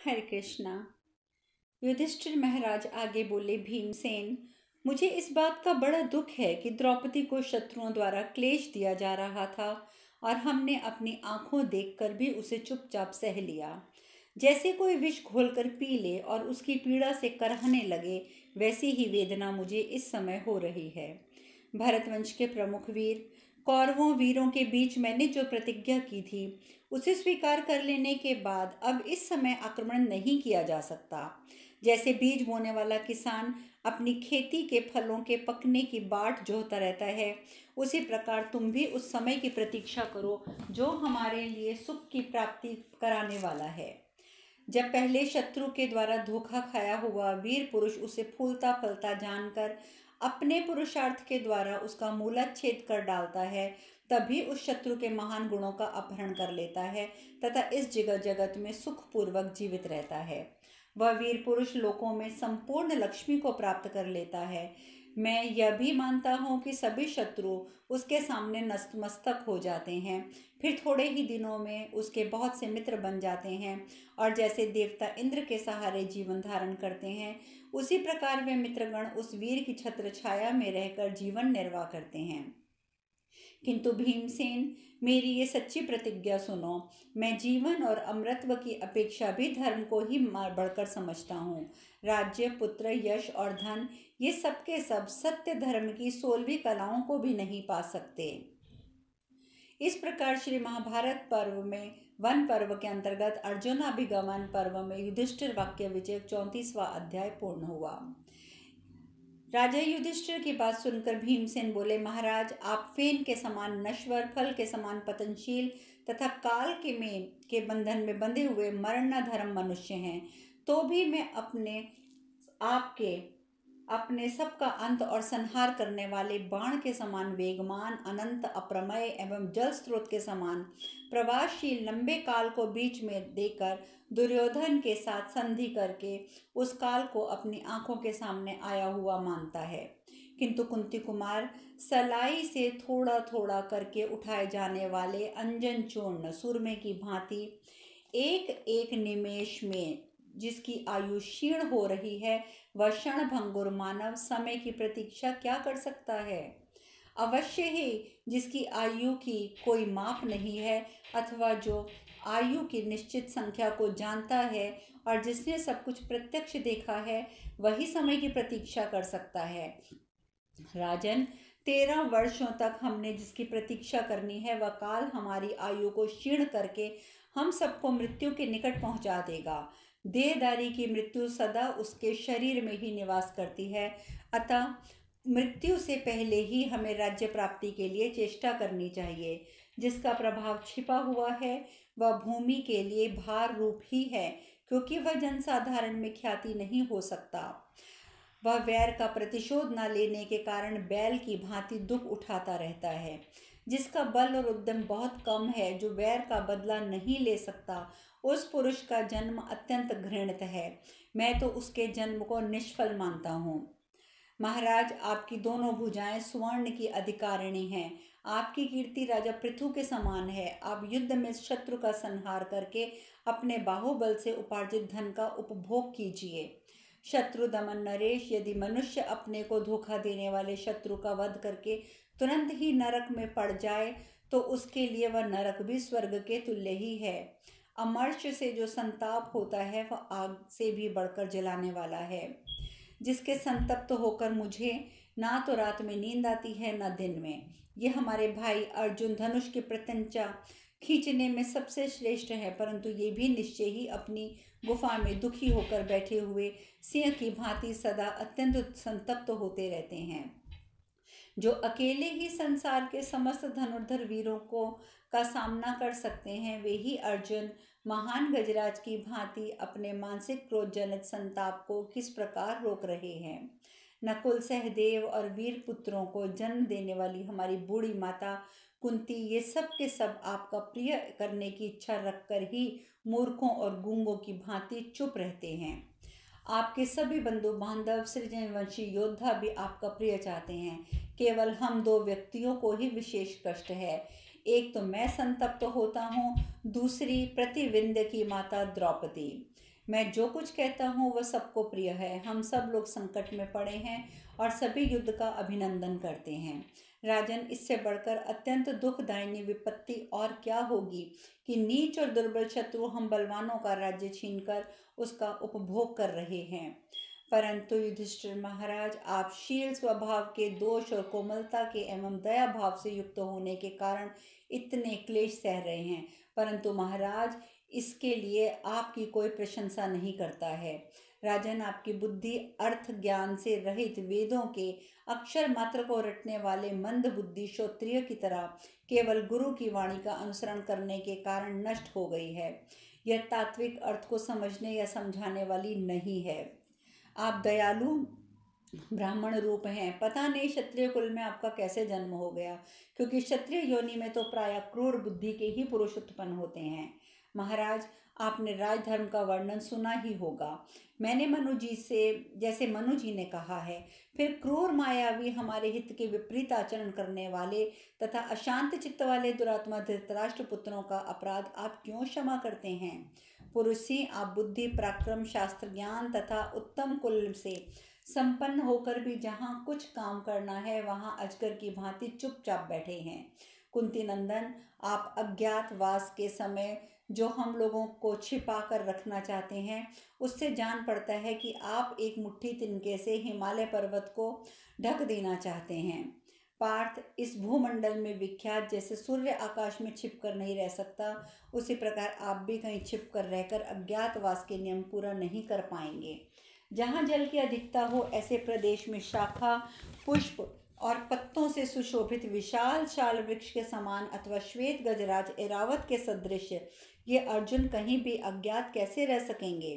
हरे कृष्णा। युधिष्ठिर महाराज आगे बोले, भीमसेन, मुझे इस बात का बड़ा दुख है कि द्रौपदी को शत्रुओं द्वारा क्लेश दिया जा रहा था और हमने अपनी आंखों देखकर भी उसे चुपचाप सह लिया। जैसे कोई विष घोलकर पी ले और उसकी पीड़ा से करहने लगे, वैसी ही वेदना मुझे इस समय हो रही है। भरतवंश के प्रमुख वीर कौरवों वीरों के बीच मैंने जो प्रतिज्ञा की थी, उसे स्वीकार कर लेने के बाद अब इस समय आक्रमण नहीं किया जा सकता। जैसे बीज बोने वाला किसान अपनी खेती के फलों के पकने की बाट जोहता रहता है, उसी प्रकार तुम भी उस समय की प्रतीक्षा करो जो हमारे लिए सुख की प्राप्ति कराने वाला है। जब पहले शत्रु के द्वारा धोखा खाया हुआ वीर पुरुष उसे फूलता फलता जानकर अपने पुरुषार्थ के द्वारा उसका मूलाच्छेद कर डालता है, तभी उस शत्रु के महान गुणों का अपहरण कर लेता है तथा इस जगत में सुखपूर्वक जीवित रहता है। वह वीर पुरुष लोकों में संपूर्ण लक्ष्मी को प्राप्त कर लेता है। मैं यह भी मानता हूँ कि सभी शत्रु उसके सामने नतमस्तक हो जाते हैं, फिर थोड़े ही दिनों में उसके बहुत से मित्र बन जाते हैं और जैसे देवता इंद्र के सहारे जीवन धारण करते हैं, उसी प्रकार वे मित्रगण उस वीर की छत्र छाया में रहकर जीवन निर्वाह करते हैं। किंतु भीमसेन, मेरी ये सच्ची प्रतिज्ञा सुनो। मैं जीवन और अमरत्व की अपेक्षा भी धर्म को ही बढ़कर समझता हूँ। राज्य, पुत्र, यश और धन, ये सब के सब सत्य धर्म की 16वीं कलाओं को भी नहीं पा सकते। इस प्रकार श्री महाभारत पर्व में वन पर्व के अंतर्गत अर्जुनाभिगमन पर्व में युधिष्ठिर वाक्य विजय 34वां अध्याय पूर्ण हुआ। राजा युधिष्ठिर की बात सुनकर भीमसेन बोले, महाराज, आप फेन के समान नश्वर, फल के समान पतनशील तथा काल के बंधन में बंधे हुए मरणधर्म मनुष्य हैं, तो भी मैं अपने सबका अंत और संहार करने वाले बाण के समान वेगमान, अनंत, अप्रमेय एवं जल स्रोत के समान प्रवाहशील लंबे काल को बीच में देकर दुर्योधन के साथ संधि करके उस काल को अपनी आंखों के सामने आया हुआ मानता है। किंतु कुंती कुमार, सलाई से थोड़ा थोड़ा करके उठाए जाने वाले अंजन चूर्ण सूरमे की भांति एक एक निमेष में जिसकी आयु क्षीण हो रही है, वह क्षणभंगुर मानव समय की प्रतीक्षा क्या कर सकता है? अवश्य ही जिसकी आयु की कोई माप नहीं है, अथवा जो आयु की निश्चित संख्या को जानता है और जिसने सब कुछ प्रत्यक्ष देखा है, वही समय की प्रतीक्षा कर सकता है। राजन, 13 वर्षों तक हमने जिसकी प्रतीक्षा करनी है, वह काल हमारी आयु को क्षीण करके हम सबको मृत्यु के निकट पहुंचा देगा। देहधारी की मृत्यु सदा उसके शरीर में ही निवास करती है, अतः मृत्यु से पहले ही हमें राज्य प्राप्ति के लिए चेष्टा करनी चाहिए। जिसका प्रभाव छिपा हुआ है, वह भूमि के लिए भार रूप ही है, क्योंकि वह जनसाधारण में ख्याति नहीं हो सकता। वह वैर का प्रतिशोध न लेने के कारण बैल की भांति दुख उठाता रहता है। जिसका बल और उद्यम बहुत कम है, जो वैर का बदला नहीं ले सकता, उस पुरुष का जन्म अत्यंत घृणित है। मैं तो उसके जन्म को निष्फल मानता हूँ। महाराज, आपकी दोनों भुजाएं सुवर्ण की अधिकारिणी हैं। आपकी कीर्ति राजा पृथु के समान है। आप युद्ध में शत्रु का संहार करके अपने बाहुबल से उपार्जित धन का उपभोग कीजिए। शत्रु दमन नरेश, यदि मनुष्य अपने को धोखा देने वाले शत्रु का वध करके तुरंत ही नरक में पड़ जाए, तो उसके लिए वह नरक भी स्वर्ग के तुल्य ही है। अमर्ष से जो संताप होता है, वह आग से भी बढ़कर जलाने वाला है। जिसके संतप्त होकर मुझे ना तो रात में नींद आती है, न दिन में। ये हमारे भाई अर्जुन धनुष की प्रत्यंचा खींचने में सबसे श्रेष्ठ है, परंतु ये भी निश्चय ही अपनी गुफा में दुखी होकर बैठे हुए सिंह की भांति सदा अत्यंत संतप्त होते रहते हैं। जो अकेले ही संसार के समस्त धनुर्धर वीरों का सामना कर सकते हैं, वे ही अर्जुन महान गजराज की भांति अपने मानसिक क्रोध जनित संताप को किस प्रकार रोक रहे हैं। नकुल, सहदेव और वीर पुत्रों को जन्म देने वाली हमारी बूढ़ी माता कुंती, ये सब के सब आपका प्रिय करने की इच्छा रखकर ही मूर्खों और गूंगों की भांति चुप रहते हैं। आपके सभी बंधु बांधव सृजनवंशी योद्धा भी आपका प्रिय चाहते हैं। केवल हम 2 व्यक्तियों को ही विशेष कष्ट है। एक तो मैं संतप्त होता हूँ, दूसरी प्रतिविंध्य की माता द्रौपदी। मैं जो कुछ कहता हूँ वह सबको प्रिय है। हम सब लोग संकट में पड़े हैं और सभी युद्ध का अभिनंदन करते हैं। राजन, इससे बढ़कर अत्यंत दुखदायिनी विपत्ति और क्या होगी कि नीच और दुर्बल शत्रु हम बलवानों का राज्य छीनकर उसका उपभोग कर रहे हैं। परंतु युधिष्ठिर महाराज, आप शील स्वभाव के दोष और कोमलता के एवं दया भाव से युक्त होने के कारण इतने क्लेश सह रहे हैं, परंतु महाराज इसके लिए आपकी कोई प्रशंसा नहीं करता है। राजन, आपकी बुद्धि अर्थ ज्ञान से रहित वेदों के अक्षर मात्र को रटने वाले मंद बुद्धि क्षत्रिय की तरह केवल गुरु की वाणी का अनुसरण करने के कारण नष्ट हो गई है। यह तात्विक अर्थ को समझने या समझाने वाली नहीं है। आप दयालु ब्राह्मण रूप हैं। पता नहीं क्षत्रिय कुल में आपका कैसे जन्म हो गया, क्योंकि क्षत्रिय योनि में तो प्रायः क्रूर बुद्धि के ही पुरुष उत्पन्न होते हैं। महाराज, आपने राजधर्म का वर्णन सुना ही होगा। मैंने मनु जी से, जैसे मनु जी ने कहा है, फिर क्रूर मायावी हमारे हित के विपरीत आचरण करने वाले तथा अशांत चित्त वाले दुरात्मा धृतराष्ट्र पुत्रों का अपराध आप क्यों क्षमा करते हैं? पुरुषी, आप बुद्धि, पराक्रम, शास्त्र ज्ञान तथा उत्तम कुल से संपन्न होकर भी जहाँ कुछ काम करना है वहाँ अजगर की भांति चुपचाप बैठे हैं। कुंती नंदन, आप अज्ञातवास के समय जो हम लोगों को छिपा कर रखना चाहते हैं, उससे जान पड़ता है कि आप एक मुट्ठी तिनके से हिमालय पर्वत को ढक देना चाहते हैं। पार्थ, इस भूमंडल में विख्यात जैसे सूर्य आकाश में छिपकर नहीं रह सकता, उसी प्रकार आप भी कहीं छिपकर रहकर अज्ञातवास के नियम पूरा नहीं कर पाएंगे। जहाँ जल की अधिकता हो ऐसे प्रदेश में शाखा, पुष्प और पत्तों से सुशोभित विशाल शाल वृक्ष के समान अथवा श्वेत गजराज ऐरावत के सदृश ये अर्जुन कहीं भी अज्ञात कैसे रह सकेंगे?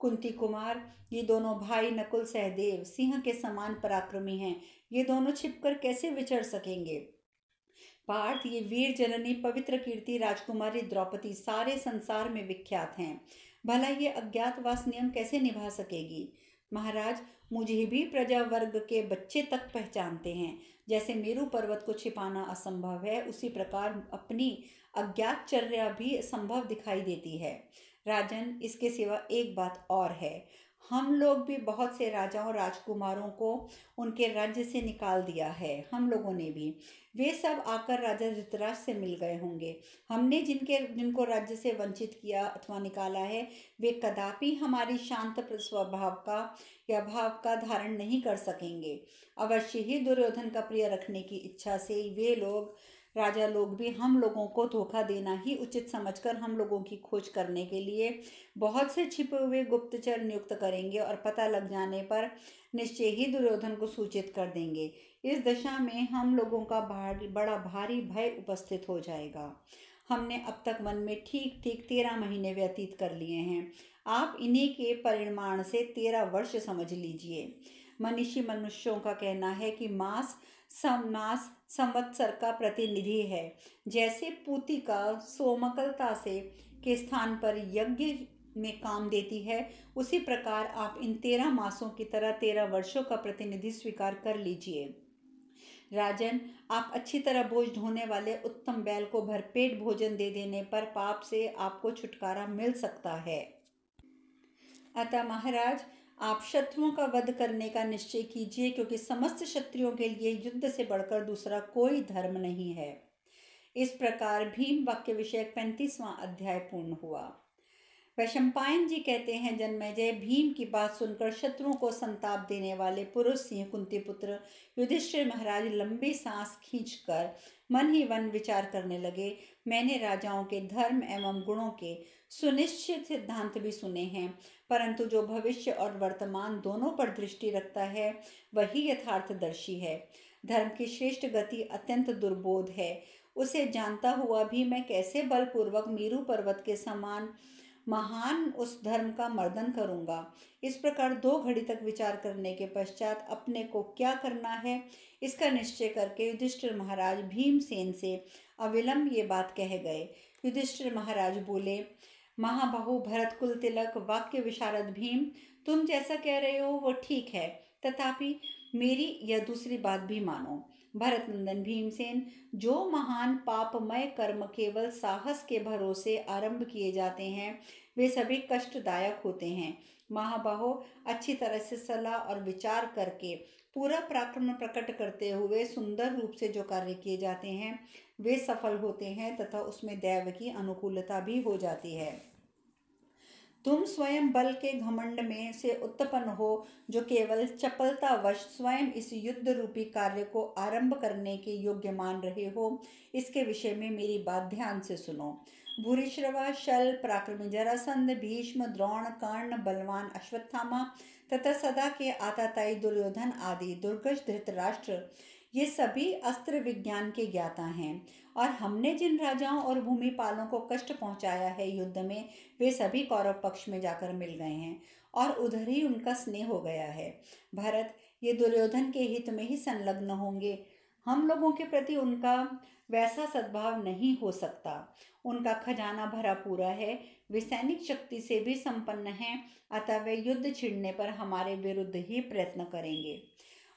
कुंती कुमार, ये दोनों भाई नकुल सहदेव सिंह के समान पराक्रमी हैं, ये दोनों छिपकर कैसे विचर सकेंगे? पार्थ, ये वीर जननी पवित्र कीर्ति राजकुमारी द्रौपदी सारे संसार में विख्यात हैं, भला ये अज्ञातवास नियम कैसे निभा सकेगी? महाराज, मुझे भी प्रजा वर्ग के बच्चे तक पहचानते हैं। जैसे मेरू पर्वत को छिपाना असंभव है, उसी प्रकार अपनी अज्ञातचर्या भी संभव दिखाई देती है। राजन, इसके सिवा एक बात और है। हम लोग भी बहुत से राजाओं राजकुमारों को उनके राज्य से निकाल दिया है। हम लोगों ने भी, वे सब आकर राजा धृतराष्ट्र से मिल गए होंगे। हमने जिनको राज्य से वंचित किया अथवा निकाला है, वे कदापि हमारी शांत स्वभाव का या भाव का धारण नहीं कर सकेंगे। अवश्य ही दुर्योधन का प्रिय रखने की इच्छा से वे लोग, राजा लोग भी हम लोगों को धोखा देना ही उचित समझकर हम लोगों की खोज करने के लिए बहुत से छिपे हुए गुप्तचर नियुक्त करेंगे और पता लग जाने पर निश्चय ही दुर्योधन को सूचित कर देंगे। इस दशा में हम लोगों का बड़ा भारी भय उपस्थित हो जाएगा। हमने अब तक वन में ठीक ठीक 13 महीने व्यतीत कर लिए हैं। आप इन्हीं के परिमाण से 13 वर्ष समझ लीजिए। मनीषी मनुष्यों का कहना है कि मास संवत्सर का प्रतिनिधि है। जैसे पूतिका सोमकलता से के स्थान पर यज्ञ में काम देती है, उसी प्रकार आप इन 13 मासों की तरह 13 वर्षों का प्रतिनिधि स्वीकार कर लीजिए। राजन, आप अच्छी तरह बोझ ढोने वाले उत्तम बैल को भरपेट भोजन दे देने पर पाप से आपको छुटकारा मिल सकता है। अतः महाराज, आप शत्रुओं का वध करने का निश्चय कीजिए, क्योंकि समस्त क्षत्रियों के लिए युद्ध से बढ़कर दूसरा कोई धर्म नहीं है। इस प्रकार भीम वाक्य विषयक 35वां अध्याय पूर्ण हुआ। वैशंपायन जी कहते हैं, जन्मेजय, भीम की बात सुनकर शत्रुओं को संताप देने वाले पुरुष सिंह कुंती पुत्र युधिष्ठिर महाराज लंबी सांस खींचकर मन ही मन विचार करने लगे। मैंने राजाओं के धर्म एवं गुणों के सुनिश्चित सिद्धांत भी सुने हैं, परंतु जो भविष्य और वर्तमान दोनों पर दृष्टि रखता है वही यथार्थदर्शी है। धर्म की श्रेष्ठ गति अत्यंत दुर्बोध है। उसे जानता हुआ भी मैं कैसे बलपूर्वक मेरू पर्वत के समान महान उस धर्म का मर्दन करूंगा। इस प्रकार 2 घड़ी तक विचार करने के पश्चात अपने को क्या करना है इसका निश्चय करके युधिष्ठिर महाराज भीमसेन से अविलंब ये बात कह गए। युधिष्ठिर महाराज बोले, महाबाहु भरत कुल तिलक वाक्य विशारद भीम, तुम जैसा कह रहे हो वो ठीक है, तथापि मेरी यह दूसरी बात भी मानो। भरत नंदन भीमसेन, जो महान पापमय कर्म केवल साहस के भरोसे आरंभ किए जाते हैं वे सभी कष्टदायक होते हैं। महाबाहो, अच्छी तरह से सलाह और विचार करके पूरा पराक्रम प्रकट करते हुए सुंदर रूप से जो कार्य किए जाते हैं वे सफल होते हैं तथा उसमें दैव की अनुकूलता भी हो जाती है। तुम स्वयं बल के घमंड में से उत्पन्न हो, जो केवल चपलतावश स्वयं इस युद्ध रूपी कार्य को आरंभ करने के योग्य मान रहे हो, इसके विषय में मेरी बात ध्यान से सुनो। भूरिश्रवा, शल, पराक्रमी जरासंध, भीष्म, द्रोण, कर्ण, बलवान अश्वत्थामा तथा सदा के आताताई दुर्योधन आदि दुर्गज धृतराष्ट्र, ये सभी अस्त्र विज्ञान के ज्ञाता हैं। और हमने जिन राजाओं और भूमिपालों को कष्ट पहुंचाया है युद्ध में, वे सभी कौरव पक्ष में जाकर मिल गए हैं और उधर ही उनका स्नेह हो गया है। भरत, ये दुर्योधन के हित में ही संलग्न होंगे। हम लोगों के प्रति उनका वैसा सद्भाव नहीं हो सकता। उनका खजाना भरा पूरा है, वे सैनिक शक्ति से भी संपन्न हैं, अतः वे युद्ध छिड़ने पर हमारे विरुद्ध ही प्रयत्न करेंगे।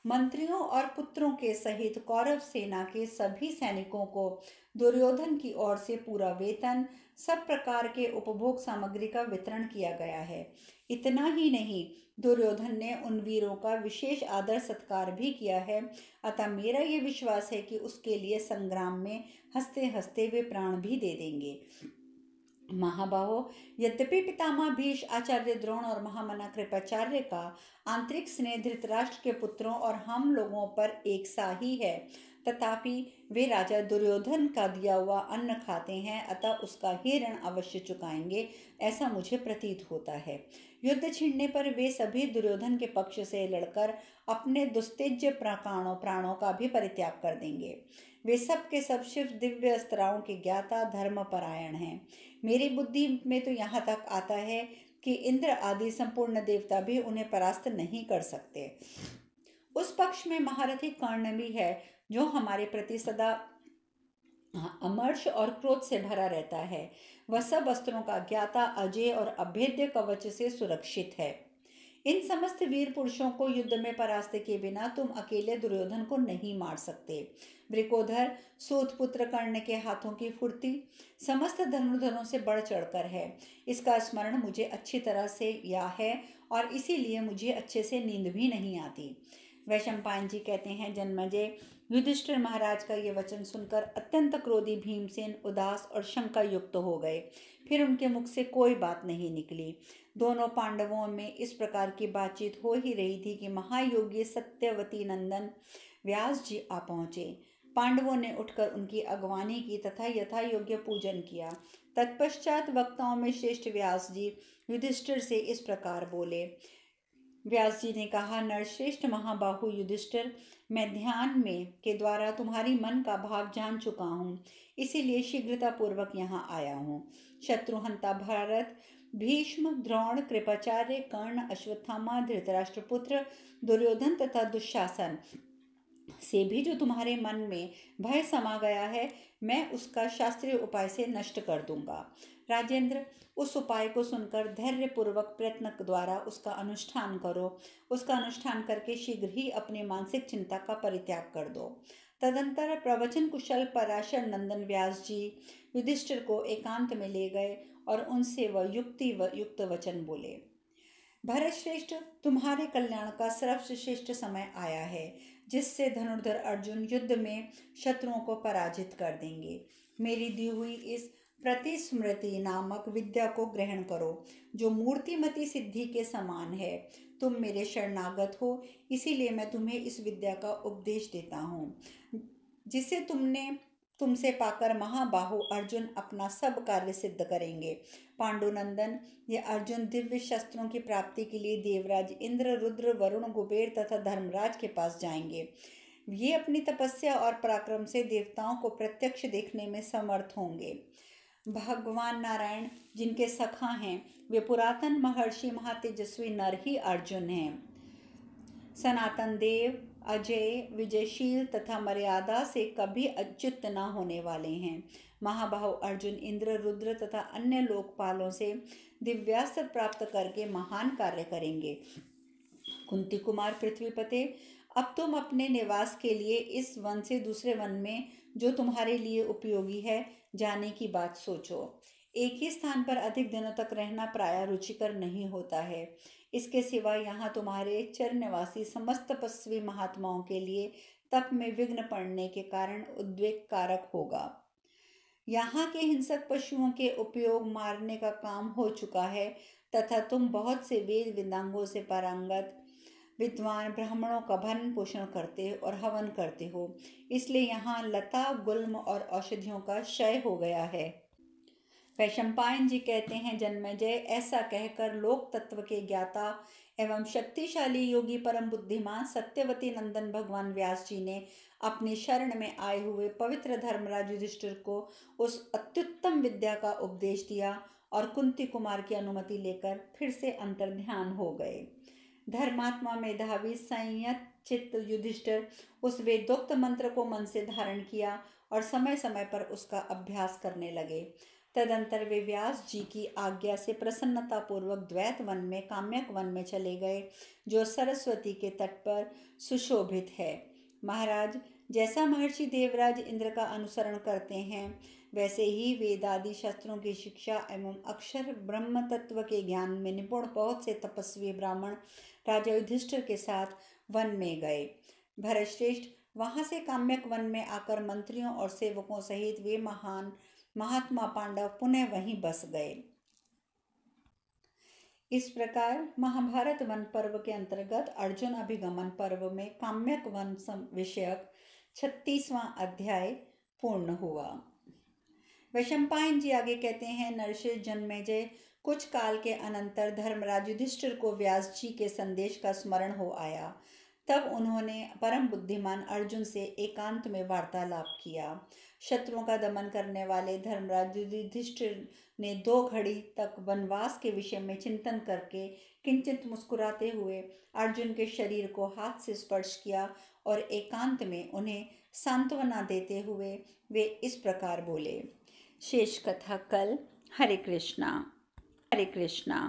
मंत्रियों और पुत्रों के सहित कौरव सेना के सभी सैनिकों को दुर्योधन की ओर से पूरा वेतन, सब प्रकार के उपभोग सामग्री का वितरण किया गया है। इतना ही नहीं, दुर्योधन ने उन वीरों का विशेष आदर सत्कार भी किया है, अतः मेरा ये विश्वास है कि उसके लिए संग्राम में हंसते हंसते वे प्राण भी दे देंगे। महाबाहो, यद्यपि पितामह भीष्म, आचार्य द्रोण और महामना कृपाचार्य का आंतरिक स्नेह धृतराष्ट्र के पुत्रों और हम लोगों पर एक सा ही है, तथापि वे राजा दुर्योधन का दिया हुआ अन्न खाते हैं, अतः उसका ही ऋण अवश्य चुकाएंगे, ऐसा मुझे प्रतीत होता है। युद्ध छिड़ने पर वे सभी दुर्योधन के पक्ष से लड़कर अपने दुस्तेज्य प्राणों का भी परित्याग कर देंगे। वे सब के सब शिव दिव्य अस्त्राओं के ज्ञाता, धर्मपरायण हैं। मेरी बुद्धि में तो यहाँ तक आता है कि इंद्र आदि संपूर्ण देवता भी उन्हें परास्त नहीं कर सकते। उस पक्ष में महारथी कर्ण भी है, जो हमारे प्रति सदा अमर्ष और क्रोध से भरा रहता है। वह सब अस्त्रों का ज्ञाता, अजेय और अभेद्य कवच से सुरक्षित है। इन समस्त वीर पुरुषों को युद्ध में परास्त के बिना तुम अकेले दुर्योधन को नहीं मार सकते। वृकोधर, सूत पुत्र कर्ण के हाथों की फुर्ती समस्त धनुर्धरों से बढ़ चढ़कर है। इसका स्मरण मुझे अच्छी तरह से या है और इसीलिए मुझे अच्छे से नींद भी नहीं आती। वैशंपायन जी कहते हैं, जन्मेजय, युधिष्ठिर महाराज का ये वचन सुनकर अत्यंत क्रोधी भीमसेन उदास और शंका युक्त हो गए। फिर उनके मुख से कोई बात नहीं निकली। दोनों पांडवों में इस प्रकार की बातचीत हो ही रही थी कि महायोगी सत्यवती नंदन व्यास जी आ पहुँचे। पांडवों ने उठकर उनकी अगवानी की तथा यथा योग्य पूजन किया। तत्पश्चात वक्ताओं में श्रेष्ठ व्यास जी युधिष्ठिर से इस प्रकार बोले। व्यास जी ने कहा, नरश्रेष्ठ महाबाहु युधिष्ठिर, मैं ध्यान में के द्वारा तुम्हारी मन का भाव जान चुका हूँ, इसीलिए शीघ्रतापूर्वक यहाँ आया हूँ। शत्रुहंता भारत, भीष्म, द्रोण, कृपाचार्य, कर्ण, अश्वत्थामा, धृतराष्ट्रपुत्र, दुर्योधन तथा दुशासन से भी जो तुम्हारे मन में भय समा गया है, मैं उसका शास्त्रीय उपाय से नष्ट कर दूंगा। राजेंद्र, उस उपाय को सुनकर धैर्यपूर्वक प्रयत्न द्वारा उसका अनुष्ठान करो। उसका अनुष्ठान करके शीघ्र ही अपनी मानसिक चिंता का परित्याग कर दो। तदंतर प्रवचन कुशल पराशर नंदन व्यास जी युधिष्ठिर को एकांत में ले गए और उनसे वह युक्त वचन बोले। भरत श्रेष्ठ, तुम्हारे कल्याण का सर्वश्रेष्ठ समय आया है, जिससे धनुर्धर अर्जुन युद्ध में शत्रुओं को पराजित कर देंगे। मेरी दी हुई इस प्रतिस्मृति नामक विद्या को ग्रहण करो, जो मूर्तिमती सिद्धि के समान है। तुम मेरे शरणागत हो, इसीलिए मैं तुम्हें इस विद्या का उपदेश देता हूँ, जिसे तुमसे पाकर महाबाहु अर्जुन अपना सब कार्य सिद्ध करेंगे। पांडुनंदन, ये अर्जुन दिव्य शस्त्रों की प्राप्ति के लिए देवराज इंद्र, रुद्र, वरुण, कुबेर तथा धर्मराज के पास जाएंगे। ये अपनी तपस्या और पराक्रम से देवताओं को प्रत्यक्ष देखने में समर्थ होंगे। भगवान नारायण जिनके सखा हैं, वे पुरातन महर्षि महातेजस्वी नर ही अर्जुन हैं। सनातन देव, अजय, विजयशील तथा मर्यादा से कभी अच्युत न होने वाले हैं। महाबाहु अर्जुन इंद्र, रुद्र तथा अन्य लोकपालों से दिव्यास्त्र प्राप्त करके महान कार्य करेंगे। कुंती कुमार पृथ्वीपते, अब तुम अपने निवास के लिए इस वन से दूसरे वन में, जो तुम्हारे लिए उपयोगी है, जाने की बात सोचो। एक ही स्थान पर अधिक दिनों तक रहना प्रायः रुचिकर नहीं होता है। इसके सिवा यहाँ तुम्हारे चिरनिवासी समस्त तपस्वी महात्माओं के लिए तप में विघ्न पड़ने के कारण उद्वेग कारक होगा। यहाँ के हिंसक पशुओं के उपयोग मारने का काम हो चुका है तथा तुम बहुत से वेद वेदांगों से पारंगत विद्वान ब्राह्मणों का भरण पोषण करते और हवन करते हो, इसलिए यहाँ लता गुल्म और औषधियों का क्षय हो गया है। वैशंपायन जी कहते हैं, जन्मेजय, ऐसा कहकर लोक तत्व के ज्ञाता एवं शक्तिशाली योगी परम बुद्धिमान सत्यवती नंदन भगवान व्यास जी ने अपनी शरण में आए हुए पवित्र धर्मराज युधिष्ठिर को उस अत्युत्तम विद्या का उपदेश दिया और कुंती कुमार की अनुमति लेकर फिर से अंतर्ध्यान हो गए। धर्मात्मा मेधावी संयत चित्त युधिष्ठिर उस वेदोक्त मंत्र को मन से धारण किया और समय समय पर उसका अभ्यास करने लगे। तदंतर वे व्यास जी की आज्ञा से प्रसन्नतापूर्वक द्वैत वन में काम्यक वन में चले गए, जो सरस्वती के तट पर सुशोभित है। महाराज, जैसा महर्षि देवराज इंद्र का अनुसरण करते हैं, वैसे ही वेदादि शास्त्रों की शिक्षा एवं अक्षर ब्रह्म तत्व के ज्ञान में निपुण बहुत से तपस्वी ब्राह्मण राजा युधिष्ठिर के साथ वन में गए। भरतश्रेष्ठ, वहां से काम्यक वन में आकर मंत्रियों और सेवकों सहित वे महान महात्मा पांडव पुनः वहीं बस गए। इस प्रकार महाभारत वन पर्व के अंतर्गत अर्जुन अभिगमन पर्व में काम्यक वन विषयक 36वां अध्याय पूर्ण हुआ। वैशंपायन जी आगे कहते हैं, नरश्रेष्ठ जन्मेजय, कुछ काल के अनंतर धर्मराज युधिष्ठिर को व्यास जी के संदेश का स्मरण हो आया। तब उन्होंने परम बुद्धिमान अर्जुन से एकांत में वार्तालाप किया। शत्रुओं का दमन करने वाले धर्मराज युधिष्ठिर ने 2 घड़ी तक वनवास के विषय में चिंतन करके किंचित मुस्कुराते हुए अर्जुन के शरीर को हाथ से स्पर्श किया और एकांत में उन्हें सांत्वना देते हुए वे इस प्रकार बोले। शेष कथा कल। हरे कृष्णा। हरे कृष्णा।